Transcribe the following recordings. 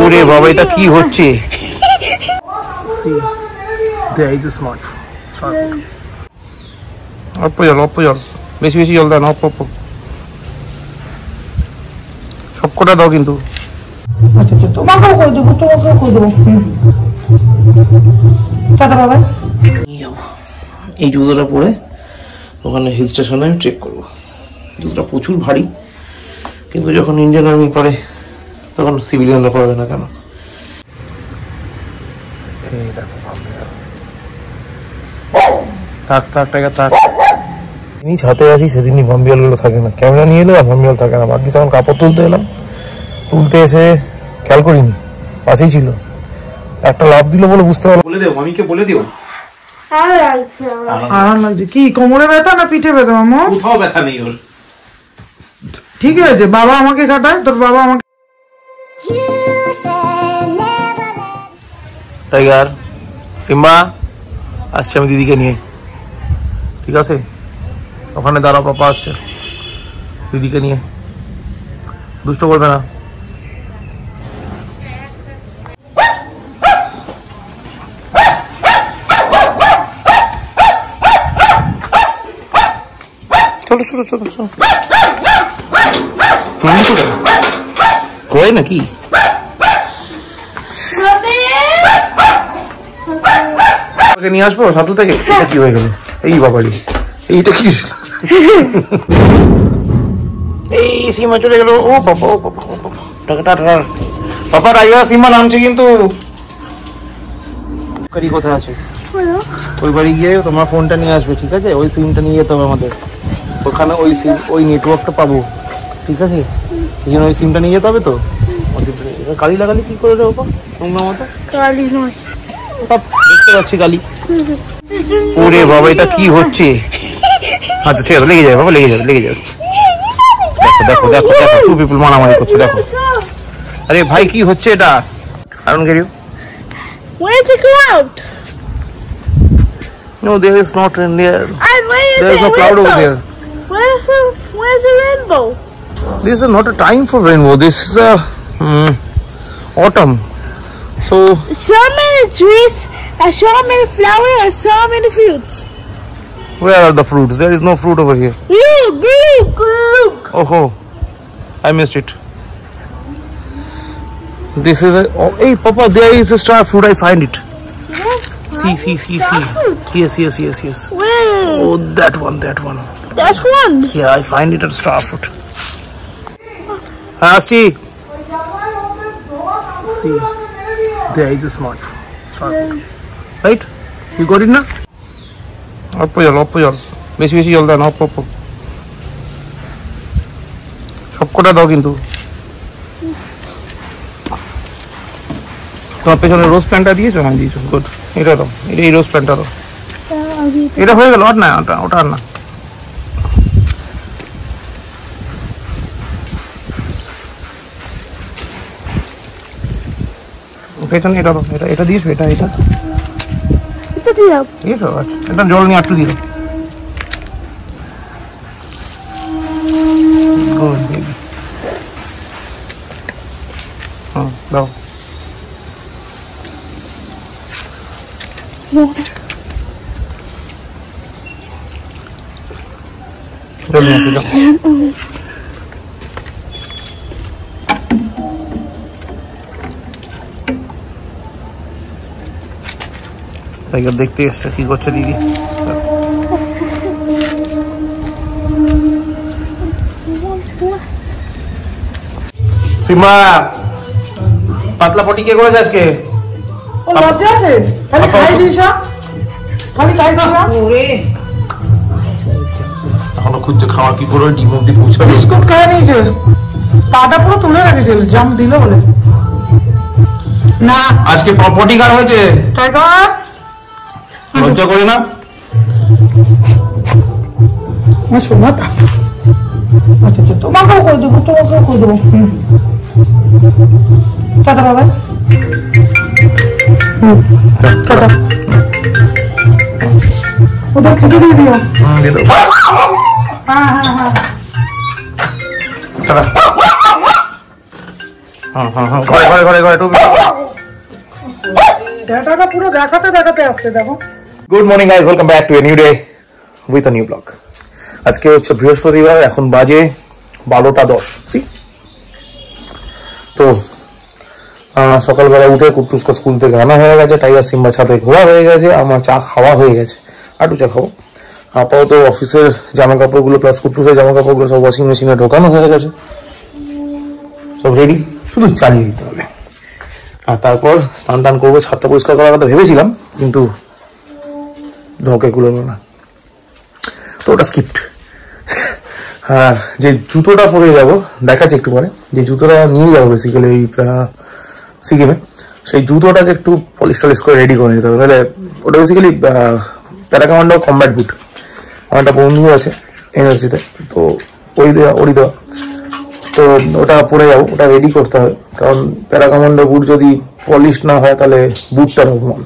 ওরে বাবা, এটা কি হচ্ছে? There is a smartphone. অল্প জল, বেশি বেশি জল দাও না, অল্প সব কটা দাও কিন্তু। আচ্ছা, তোমাকেও করে দেবো। এই জুতোটা পরে ওখানে হিল স্টেশনে আমি ট্রেক করবো। জুতোটা প্রচুর ভারী, কিন্তু যখন ইন্ডিয়ান আর্মি পরে তখন সিভিলিয়ানরা পড়বে না কেন? থাক। ছাতে আসি সেদিনই ভাম্বিয়াল গুলো থাকে না, ক্যামেরা নিয়ে এলো আর ভাম্বিয়াল থাকে না। বাকি যখন কাপড় তুলতে এসে খেয়াল করিনি, পাশেই ছিল, একটা লাভ দিল বলে বুঝতে পারলো। বলে দেবো মামিকে, বলে দিও। আরাম লাগছে। কি কোমরে ব্যথা না পিঠে ব্যথা মামা? কোথাও ব্যথা নেই ওর, ঠিক আছে। বাবা আমাকে কাটায়, তোর বাবা আমাকে। টাইগার, সিম্বা আসছে আমি দিদিকে নিয়ে, ঠিক আছে? ওখানে দাঁড়াও, পাপা আসছে দিদিকে নিয়ে, দুষ্ট করবে না। চলো কয় নাকি? নিয়ে আসবো সাথে থেকে। কি হয়ে গেল? এই বাবারি, এইটা কি? এই সীমা চলে গেল। ও বাবা, পাপা টাইগার সীমা নামছে কিন্তু। কোথায় আছে? ওই বাড়ি গিয়ে তোমার ফোনটা নিয়ে আসবে, ঠিক আছে? ওই সিমটা নিয়ে যেতে হবে আমাদের, ওখানে ওই নেটওয়ার্কটা পাবো, ঠিক আছে? এই জন্য ওই সিমটা নিয়ে যেতে হবে। তো কালি লাগালি কি করে রে বাবা? তোমরা মতো দেখতে পাচ্ছি কালি। ওরে বাবা, এটা কি হচ্ছে? আচ্ছা ঠিক আছে, লেগে যাবে বাবা, লেগে যাবে। দেখো টু পিপল মারামারি করছে, দেখো। আরে ভাই, কি হচ্ছে এটা? I don't get you. Where's the cloud? No, there is not in there. There is no cloud over there. Where's the rainbow? This is not a time for rainbow. This is a autumn. So many trees, and so many flowers, and so many fruits. Where are the fruits? There is no fruit over here. Look. Oh, I missed it. This is a. Oh, hey, Papa, there is a star fruit. I find it. See. Yes. Where? Oh, that one. That's one. Yeah, I find it at star fruit. See. There is a smartphone. Right? You got it now? অল্প জল, বেশি বেশি জল দাও না, অল্প সব কটা দাও কিন্তু। তোমার পেছনে রোজ প্যান্টটা দিয়েছো? হ্যাঁ দিয়েছো, গুড। এটা দাও, এই রোজ প্যান্টটা দাও। এটা হয়ে গেল, আর না ওটা আর না। পেছনে এটা দাও, এটা দিয়েছো, এটা দিয়েছো। এটা জল নিয়ে একটু দিল। দাও। জল নিয়ে আসো, যাও। টাইগার দেখতে এসছে, কি করছে দিদি? সিম্বা, পাতলা পটি কে করেছে আজকে? ও লজ্জা আছে? খালি খাই দিস, ওরে এখনো খুঁজছে খাওয়া কি করে, ডিম অব্দি পৌঁছাবে। বিস্কুট খায় নিয়েছে, পাটা পুরো তুলে রেখেছে, জাম দিল বলে না। আজকে পটি কার হয়েছে? টাইগার, লজ্জা করে না? শোনাতা। আচ্ছা, তোমাকেও করে দেবো। টাটা বাবা। টাটা। ওদের খেতে দিয়ে দিও। হ্যাঁ। টাটা। ঘরে টুপি। ডেটাটা পুরো দেখাতে দেখাতে আসছে দেখো। Good morning guys, welcome back to a new day with a new blog. আজকে হচ্ছে বৃহস্পতিবার, এখন বাজে 12:10। তো সকালবেলা উঠে কুট্টুসকা স্কুল থেকে আনা হয়ে গেছে, টাইগার সিম্বা ছাদে ঘোরা হয়ে গেছে, আমার চা খাওয়া হয়ে গেছে, আটু চা খাবো। আপাতত অফিসের জামা কাপড়গুলো প্লাস কুট্টুসের জামা কাপড়গুলো সব ওয়াশিং মেশিনে ঢোকানো হয়ে গেছে, সব রেডি, শুধু চালিয়ে দিতে হবে। আর তারপর স্নান টান করবো, ছাদটা পরিষ্কার করার কথা ভেবেছিলাম, কিন্তু ধকে কুলোলো না, তো ওটা স্কিপ্ট। আর যে জুতোটা পরে যাব দেখাচ্ছি একটু পরে, যে জুতোটা নিয়ে যাবো বেসিক্যালি এই সিকিমে, সেই জুতোটাকে একটু পলিশ টলিশ করে রেডি করে নিতে হবে। তাহলে ওটা বেসিক্যালি প্যারাকমান্ডো কম্ব্যাট বুট, আমার একটা বন্ধু আছে এনএসজিতে, তো ওরই দেওয়া, তো ওটা পরে যাবো, ওটা রেডি করতে হবে। কারণ প্যারাকমান্ডো বুট যদি পলিশ না হয় তাহলে বুটটার অপমান।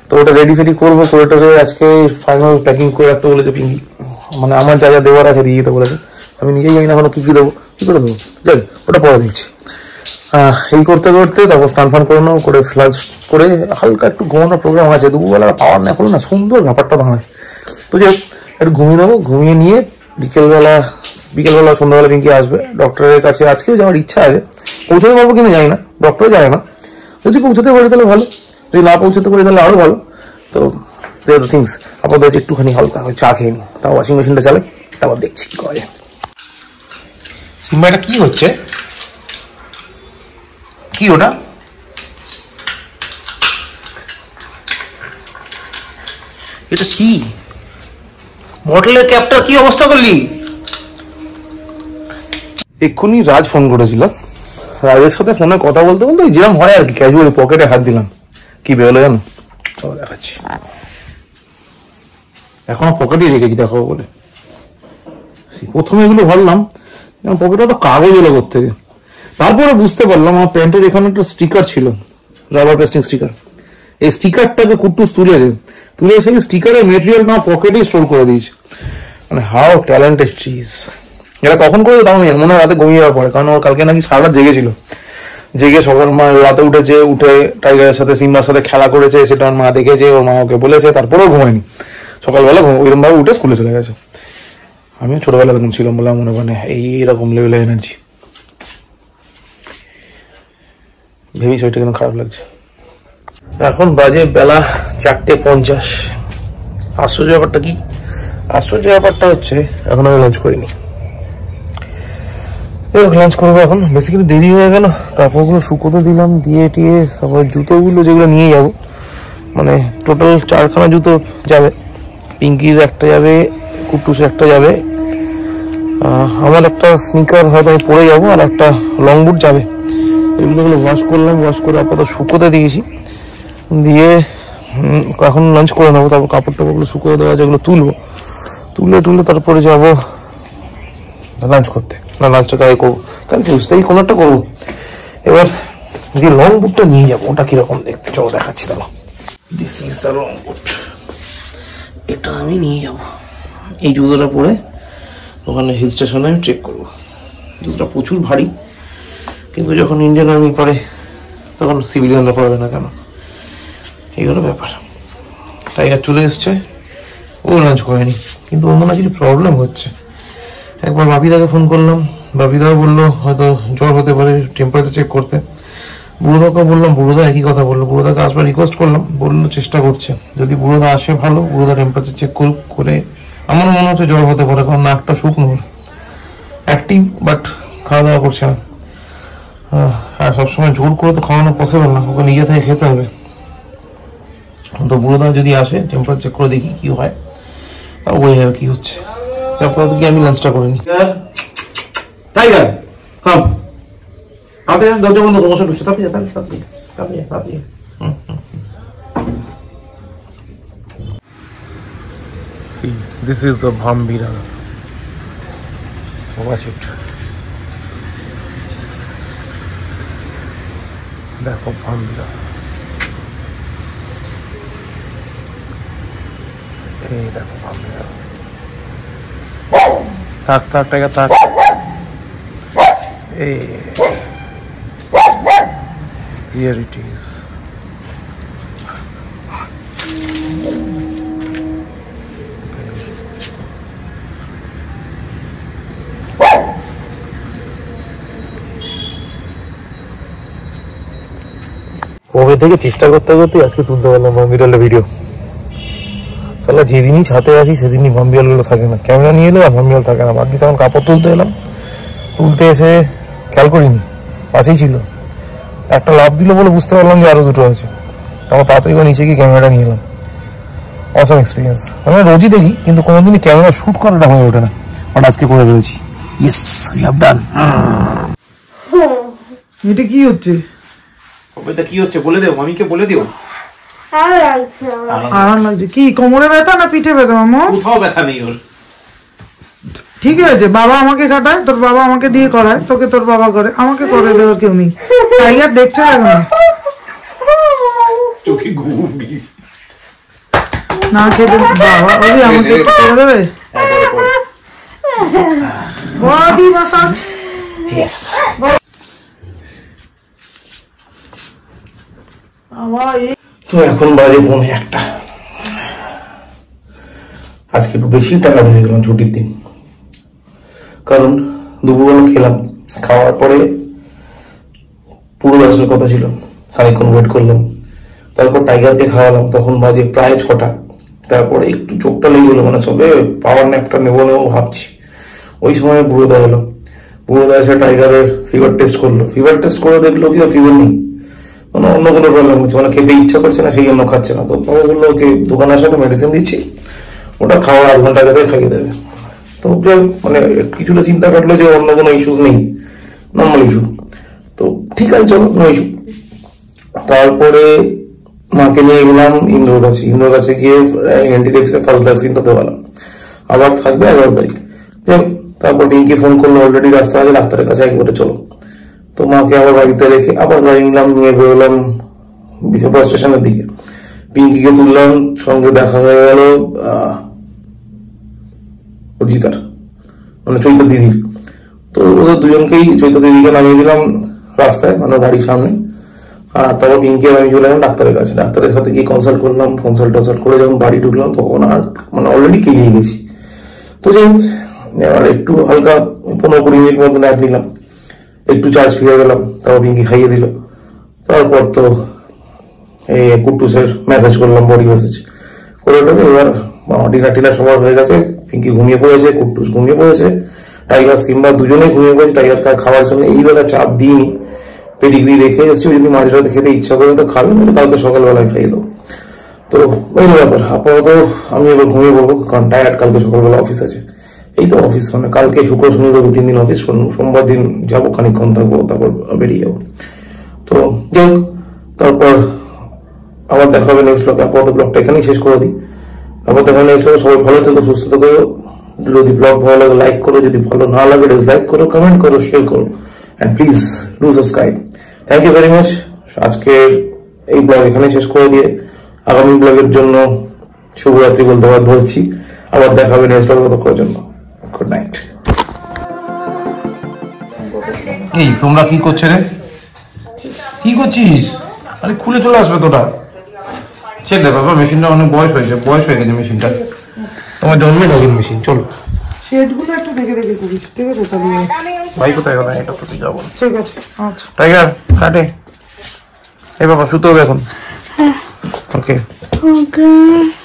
তো ওটা রেডি ফেডি করবো, করে টোরে আজকে ফাইনাল প্যাকিং করে রাখতে বলেছে পিঙ্কি, মানে আমার যা যা দেওয়ার আছে দিয়ে দিতে বলেছে। আমি নিজেই জানি না এখনো কি দেবো, কি করে দেবো, যাই ওটা পরে দেখছি। এই করতে করতে তারপর স্নান ফান করে নেবো, করে ফ্লাশ করে হালকা একটু ঘুমানোর প্রোগ্রাম আছে, দুপুরবেলা পাওয়ার না করলে না সুন্দর ব্যাপারটা দাঁড়ায়। তো যাই একটু ঘুমিয়ে নেবো, ঘুমিয়ে নিয়ে বিকেলবেলা সন্ধ্যাবেলা পিঙ্কি আসবে ডক্টরের কাছে। আজকেও যাওয়ার ইচ্ছা আছে, পৌঁছাতে পারবো কিনা জানি না, ডক্টর যায় না, যদি পৌঁছাতে পারি তাহলে ভালো, যদি না পৌঁছাতে পারি তাহলে আরো ভালো। তো থিংস আপাতত একটুখানি হালকা চা খেয়ে নি, তাও ওয়াশিং মেশিনটা চালাই, তারপর দেখছি কি করা যায়। সিম্বা এটা কি হচ্ছে, কি ওটা? এটা কি বটলের ক্যাপটা কি অবস্থা করলি? এক্ষুনি রাজ ফোন করেছিল, রাজের সাথে ফোনে কথা বলতে বলতে যেরকম হয় আর কি, ক্যাজুয়ালি পকেটে হাত দিলাম, কি বেরোলো জানো, চলো দেখাচ্ছি। এখনো পকেটেই রেখেছি দেখাবো বলে, প্রথমে এগুলো ভাবলাম পকেটে তো কাগজ এলো থেকে, তারপরে বুঝতে পারলাম আমার প্যান্টের এখানে একটা স্টিকার ছিল, রাবার পেস্টিং স্টিকার। এই স্টিকারটাকে কুট্টুস তুলে সেই স্টিকারের মেটেরিয়াল আমার পকেটেই স্টোর করে দিয়েছে। মানে হাউ ট্যালেন্টেড চিজ। এটা কখন করে তাও আমি মনে হয় রাতে ঘুমিয়ে যাওয়ার পরে, কারণ ওর কালকে নাকি সারা রাত জেগেছিল, জেগে সকাল রাতে উঠে টাইগারের সাথে সিম্বার সাথে খেলা করেছে, সেটা ওর মা দেখেছে, ওর মা ওকে বলেছে, তারপরেও ঘুমায়নি। সকালবেলা ওইরকম ভাবে উঠে স্কুলে চলে গেছে। আমিও ছোটবেলা এরকম ছিলাম বলে মনে হয় এইরকম লেভেলের এনার্জি, ভেবেই শরীরটা কেন খারাপ লাগছে। এখন বাজে বেলা 4:50। আশ্চর্য ব্যাপারটা কি, আশ্চর্য ব্যাপারটা হচ্ছে এখন আমি লাঞ্চ করিনি, লাঞ্চ করবো এখন। বেসিক্যালি দেরি হয়ে গেল, কাপড়গুলো শুকোতে দিলাম, দিয়ে টিয়ে তারপরে জুতোগুলো যেগুলো নিয়ে যাব, মানে টোটাল 4খানা জুতো যাবে, পিঙ্কির একটা যাবে, কুট্টুসের একটা যাবে, আমার একটা স্নিকার হয়তো আমি পরে যাবো, আর একটা লং বুট যাবে। এগুলো ওয়াশ করলাম, ওয়াশ করে আপাতত শুকোতে দিয়েছি, দিয়ে এখন লাঞ্চ করে নেবো। তারপর কাপড় টাপড়গুলো শুকোতে দেওয়া যেগুলো তুলে তারপরে যাবো লাঞ্চ করতে, না লাঞ্চটা কাজ করবো, কারণ বুঝতেই কোনো একটা করবো। এবার যে লং বুটটা নিয়ে যাবো ওটা কিরকম দেখতে চলো দেখাচ্ছি। তাহলে দিস ইজ দ্য লং বুট, এটা আমি নিয়ে যাবো। এই জুতোটা পরে ওখানে হিল স্টেশনে আমি ট্রেক করবো। জুতোটা প্রচুর ভারী, কিন্তু যখন ইন্ডিয়ান আর্মি পরে তখন সিভিলিয়ানরা পড়বে না কেন, এই হলো ব্যাপার। টাইগার চলে এসছে, ও লাঞ্চ করেনি, কিন্তু ওর মনে কিছু প্রবলেম হচ্ছে। একবার বাপিদাকে ফোন করলাম, বাপিদাও বললো হয়তো জ্বর হতে পারে, টেম্পারেচার চেক করতে। বুড়োদাকে বললাম, বুড়োদা একই কথা বললো, বুড়োদাকে আসবার রিকোয়েস্ট করলাম, বললো চেষ্টা করছে, যদি বুড়োদা আসে ভালো, বুড়োদা টেম্পারেচার চেক করে। আমার মনে হচ্ছে জ্বর হতে পারে, কারণ নাকটা শুকনো, অ্যাক্টিভ বাট খাওয়া দাওয়া করছে না। আর সবসময় জোর করে তো খাওয়ানো পসিবল না, ওকে নিজে থেকে খেতে হবে। তো বুড়োদা যদি আসে টেম্পারেচার চেক করে দেখি কি হয়, তাও বোঝা যাবে কি হচ্ছে। তারপর কি আমি লাঞ্চটা করে নিই। টাইগার কাম, তাতে দরজা বন্ধ করে বসে ঢুকছে, তাড়াতাড়ি। See, this is the Bhambira. Watch it. দেখো Bhambira. এই দেখো Bhambira. থাক টাইগার থাক। এই Here it is. কবে থেকে চেষ্টা করতে করতে আজকে তুলতে পারলাম বাম্বিরালের ভিডিও। সালা যেদিনই ছাতে আসি সেদিনই বাম্বিরালগুলো থাকে না, ক্যামেরা নিয়ে এলো আর বাম্বিরাল থাকে না। বাকি যখন কাপড় তুলতে এলাম, তুলতে এসে খেয়াল করিনি পাশেই ছিল, একটা লাভ দিল বলে বুঝতে পারলাম যে আরো দুটো আছে। তারপর তাড়াতাড়ি করে নিচে গিয়ে ক্যামেরাটা নিয়ে এলাম। Awesome experience. আমি রোজই দেখি কিন্তু কোনোদিনই ক্যামেরা শুট করাটা হয়ে ওঠে না, বাট আজকে করে ফেলেছি। Yes, we have done. এটা কি হচ্ছে? এটা কি হচ্ছে বলে দেও, মামিকে বলে দিও। আরাম লাগছে। কি কোমরে ব্যথা না পিঠে ব্যথা মামা? কোথাও ব্যথা নেই ওর। ঠিক আছে, বাবা আমাকে কাটায়, তোর বাবা আমাকে দিয়ে করায়, তোকে তোর বাবা করে, আমাকে করে দেওয়ার কেউ নেই। টাইগার দেখছে না চোখে ঘুমবি না খেতে বাবা ওই আমাকে একটু করে দেবে বডি মাসাজ। ইয়েস। তো এখন বাজে 1:45। আজকে একটু বেশি টাকা হয়ে গেলাম ছুটির দিন, কারণ দুপুরবেলা খেলাম, খাওয়ার পরে পুরো আসার কথা ছিল, খানিকক্ষণ ওয়েট করলাম, তারপর টাইগারকে খাওয়ালাম, তখন বাজে প্রায় 6টা। তারপরে একটু চোখটা লেগে গেলো, মানে সবে পাওয়ার ন্যাপটা নেবো ভাবছি, ওই সময় বুড়োদা এলো। বুড়োদা এসে টাইগারের ফিভার টেস্ট করলো। ফিভার টেস্ট করে দেখলো কি ফিভার নেই, মানে অন্য কোনো প্রবলেম হচ্ছে, মানে খেতে ইচ্ছা করছে না, সেই জন্য খাচ্ছে না। তো বাবা বললো ওকে দোকানে আসাতে মেডিসিন দিচ্ছি, ওটা খাওয়ার 8 ঘন্টা আগে খাইয়ে দেবে। তো মানে কিছুটা চিন্তা কাটলো যে অন্য কোনো ইস্যুস নেই, নর্মাল ইস্যু। তো ঠিক আছে চলো, নো ইস্যু। তারপরে মাকে নিয়ে গেলাম ইন্দ্রর কাছে। ইন্দ্রর কাছে গিয়ে অ্যান্টিডেক্সের ফার্স্ট ভ্যাকসিনটা দেওয়ালাম, আবার থাকবে 11 তারিখ। তারপর পিঙ্কি ফোন করলো, অলরেডি রাস্তা আছে, ডাক্তারের কাছে একবারে চলো। তো মাকে আবার বাড়িতে রেখে আবার গাড়ি নিলাম, নিয়ে বেরোলাম বিশাপা স্টেশনের দিকে। পিঙ্কিকে তুললাম, সঙ্গে দেখা হয়ে গেল অর্জিতার, মানে চৈতা দিদির। তো ওদের দুজনকেই, চৈতা দিদিকে নামিয়ে দিলাম রাস্তায়, মানে বাড়ির সামনে। আর তারপর পিঙ্কি আমি চলে গেলাম ডাক্তারের কাছে। ডাক্তারের সাথে গিয়ে কনসাল্ট করলাম, কনসাল্ট করে যখন বাড়ি ঢুকলাম তখন আর মানে অলরেডি কেলিয়ে গেছি। তো যাই আর একটু হালকা 15-20 মিনিট মতো ন্যাপ নিলাম, একটু চার্জ ফিরে গেলাম, তারপর পিঙ্কি খাইয়ে দিল। তারপর তো এই কুট্টুসের মেসেজ করলাম, বডি মেসেজ করে ওটাকে। এবার ডিনার টিনার সবার হয়ে গেছে, পিঙ্কি ঘুমিয়ে পড়েছে, কুট্টুস ঘুমিয়ে পড়েছে, টাইগার সিম্বা দুজনেই ঘুমিয়ে পড়েছে। টাইগার খাওয়ার জন্য এই বেলা চাপ দিইনি, পেডিগ্রি রেখে এসেছি, যদি মাঝরাতে খেতে ইচ্ছা করে তো খাবে, না কালকে সকালবেলায় খাইয়ে দেবো। তো ওই ব্যাপার। আপাতত আমি এবার ঘুমিয়ে পড়বো, কারণ টায়ার্ড, কালকে সকালবেলা অফিস আছে। এই তো অফিস, মানে কালকে শুক্র শনি রবি 3 দিন অফিস, সোমবার দিন যাবো, খানিকক্ষণ থাকবো, তারপর বেরিয়ে যাবো। তো যাই হোক, তারপর আবার দেখা হবে নেক্সট ব্লগে। আপাতত ব্লগটা এখানেই শেষ করে দিই। আপাতত এখানে নেক্সট ব্লগে সবাই ভালো থেকো, সুস্থ থেকো। যদি ব্লগ ভালো লাগে লাইক করো, যদি ভালো না লাগে ডিসলাইক করো, কমেন্ট করো, শেয়ার করো, and please do subscribe. Thank you very much. আজকের এই ব্লগ এখানে শেষ করে দিয়ে আগামী ব্লগের জন্য শুভরাত্রি বলতে বাধ্য হচ্ছি। আবার দেখা হবে নেক্সট ব্লগে, ততক্ষণের জন্য গুড নাইট। এই তোমরা কি করছো রে? কি করছিস? আরে খুলে চলে আসবে তোটা। ছেলে বাবা, মেশিনটা অনেক বয়স হয়ে গেছে মেশিনটা, তোমার জন্মে নতুন মেশিন। চলো শেডগুলো একটু দেখে দেখে করিস, ঠিক আছে? তাহলে ভাই কোথায় গেল? এটা তো যাবো। ঠিক আছে, আচ্ছা টাইগার কাটে। এই বাবা শুতে হবে এখন। ওকে Okay.